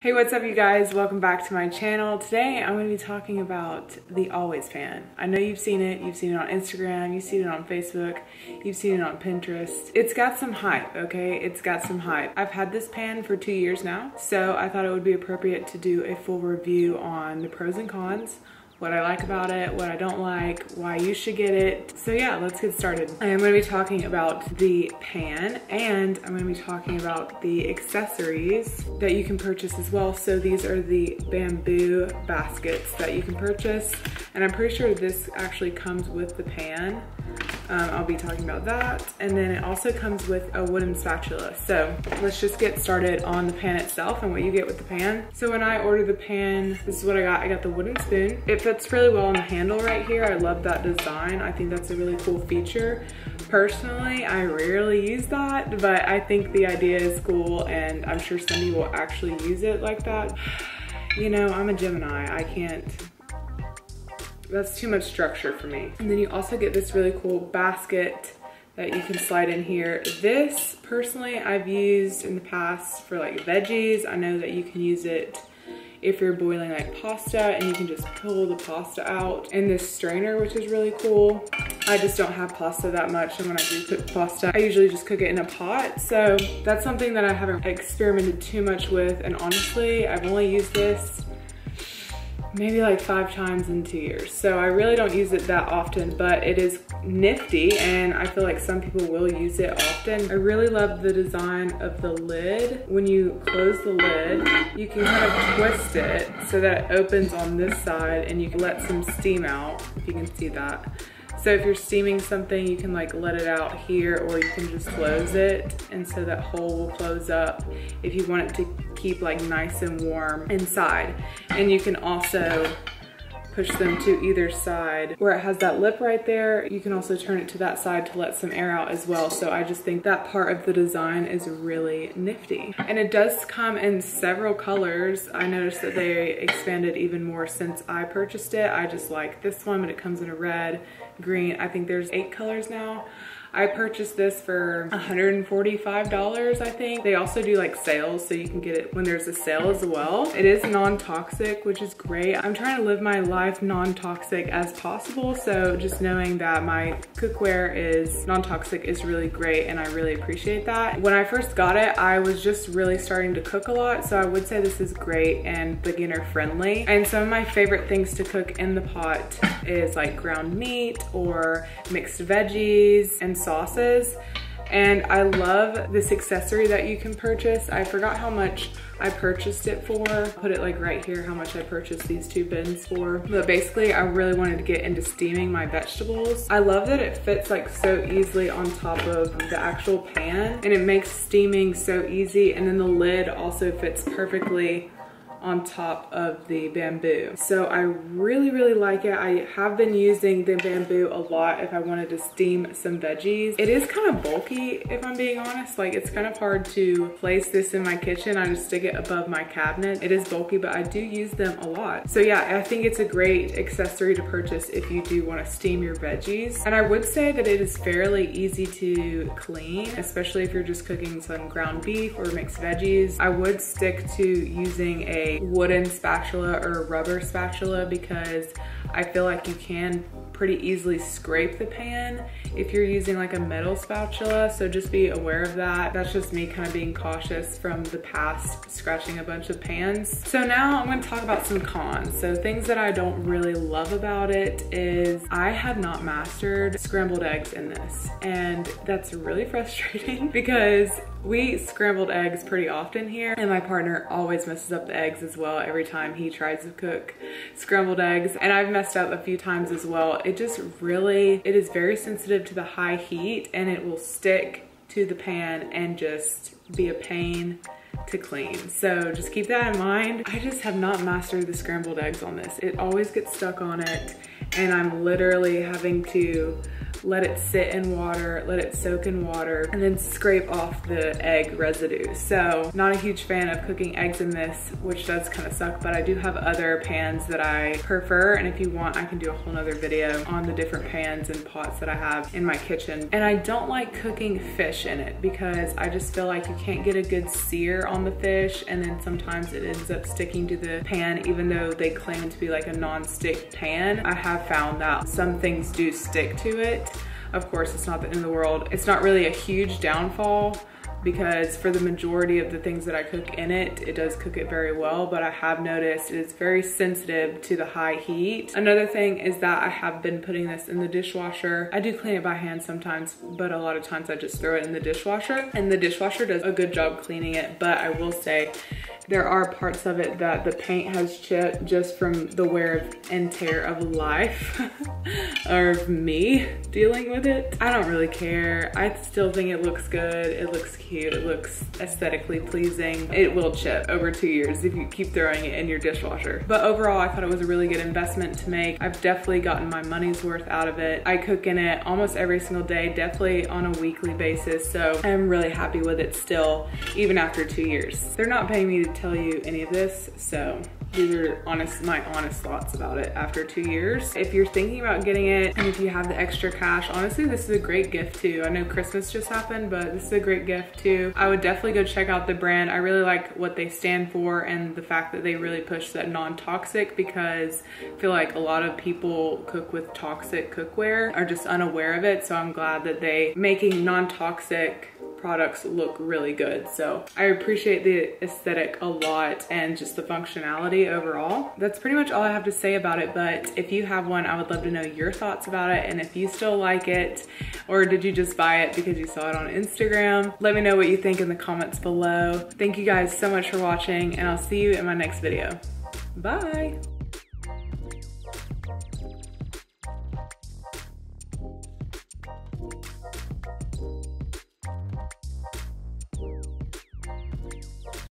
Hey, what's up you guys? Welcome back to my channel. Today I'm going to be talking about the Always pan. I know you've seen it on Instagram, you've seen it on Facebook, you've seen it on Pinterest. It's got some hype, okay? It's got some hype. I've had this pan for 2 years now, so I thought it would be appropriate to do a full review on the pros and cons, what I like about it, what I don't like, why you should get it. So yeah, let's get started. I am going to be talking about the pan and I'm going to be talking about the accessories that you can purchase as well. So these are the bamboo baskets that you can purchase, and I'm pretty sure this actually comes with the pan. I'll be talking about that. And then it also comes with a wooden spatula. So let's just get started on the pan itself and what you get with the pan. So when I ordered the pan, this is what I got. I got the wooden spoon. It fits really well on the handle right here. I love that design. I think that's a really cool feature. Personally, I rarely use that, but I think the idea is cool and I'm sure some people actually use it like that. You know, I'm a Gemini. I can't, that's too much structure for me. And then you also get this really cool basket that you can slide in here. This, personally, I've used in the past for like veggies. I know that you can use it if you're boiling like pasta and you can just pull the pasta out. And this strainer, which is really cool. I just don't have pasta that much, and when I do cook pasta, I usually just cook it in a pot. So that's something that I haven't experimented too much with, and honestly, I've only used this maybe like 5 times in 2 years. So I really don't use it that often, but it is nifty and I feel like some people will use it often. I really love the design of the lid. When you close the lid, you can kind of twist it so that it opens on this side and you can let some steam out, if you can see that. So if you're steaming something, you can like let it out here, or you can just close it and so that hole will close up if you want it to keep like nice and warm inside. And you can also push them to either side. Where it has that lip right there, you can also turn it to that side to let some air out as well. So I just think that part of the design is really nifty. And it does come in several colors. I noticed that they expanded even more since I purchased it. I just like this one, but it comes in a red, green. I think there's 8 colors now. I purchased this for $145, I think. They also do like sales, so you can get it when there's a sale as well. It is non-toxic, which is great. I'm trying to live my life non-toxic as possible, so just knowing that my cookware is non-toxic is really great, and I really appreciate that. When I first got it, I was just really starting to cook a lot, so I would say this is great and beginner friendly. And some of my favorite things to cook in the pot is like ground meat or mixed veggies and sauces. And I love this accessory that you can purchase. I forgot how much I purchased it for. Put it like right here, how much I purchased these 2 bins for. But basically, I really wanted to get into steaming my vegetables. I love that it fits like so easily on top of the actual pan, and it makes steaming so easy. And then the lid also fits perfectly on top of the bamboo. So I really, really like it. I have been using the bamboo a lot if I wanted to steam some veggies. It is kind of bulky, if I'm being honest. Like, it's kind of hard to place this in my kitchen. I just stick it above my cabinet. It is bulky, but I do use them a lot. So yeah, I think it's a great accessory to purchase if you do want to steam your veggies. And I would say that it is fairly easy to clean, especially if you're just cooking some ground beef or mixed veggies. I would stick to using a wooden spatula or a rubber spatula, because I feel like you can pretty easily scrape the pan if you're using like a metal spatula. So just be aware of that. That's just me kind of being cautious from the past, scratching a bunch of pans. So now I'm going to talk about some cons. So things that I don't really love about it is I have not mastered scrambled eggs in this, and that's really frustrating because we eat scrambled eggs pretty often here, and my partner always messes up the eggs as well every time he tries to cook scrambled eggs. And I've messed up a few times as well. It just really, it is very sensitive to the high heat, and it will stick to the pan and just be a pain to clean. So just keep that in mind. I just have not mastered the scrambled eggs on this. It always gets stuck on it, and I'm literally having to let it sit in water, let it soak in water, and then scrape off the egg residue. So not a huge fan of cooking eggs in this, which does kind of suck, but I do have other pans that I prefer, and if you want, I can do a whole nother video on the different pans and pots that I have in my kitchen. And I don't like cooking fish in it because I just feel like you can't get a good sear on the fish, and then sometimes it ends up sticking to the pan even though they claim to be like a non-stick pan. I have found that some things do stick to it. Of course, it's not the end of the world. It's not really a huge downfall because for the majority of the things that I cook in it, it does cook it very well, but I have noticed it's very sensitive to the high heat. Another thing is that I have been putting this in the dishwasher. I do clean it by hand sometimes, but a lot of times I just throw it in the dishwasher, and the dishwasher does a good job cleaning it, but I will say there are parts of it that the paint has chipped just from the wear and tear of life or of me dealing with it. I don't really care. I still think it looks good. It looks cute. It looks aesthetically pleasing. It will chip over 2 years if you keep throwing it in your dishwasher. But overall, I thought it was a really good investment to make. I've definitely gotten my money's worth out of it. I cook in it almost every single day, definitely on a weekly basis. So I'm really happy with it still, even after 2 years. They're not paying me to tell you any of this, so these are my honest thoughts about it after 2 years. If you're thinking about getting it and if you have the extra cash, honestly, this is a great gift too. I know Christmas just happened, but this is a great gift too. I would definitely go check out the brand. I really like what they stand for and the fact that they really push that non-toxic, because I feel like a lot of people cook with toxic cookware are just unaware of it. So I'm glad that they making non-toxic products look really good. So I appreciate the aesthetic a lot and just the functionality overall. That's pretty much all I have to say about it, but if you have one, I would love to know your thoughts about it, and if you still like it, or did you just buy it because you saw it on Instagram? Let me know what you think in the comments below. Thank you guys so much for watching, and I'll see you in my next video. Bye.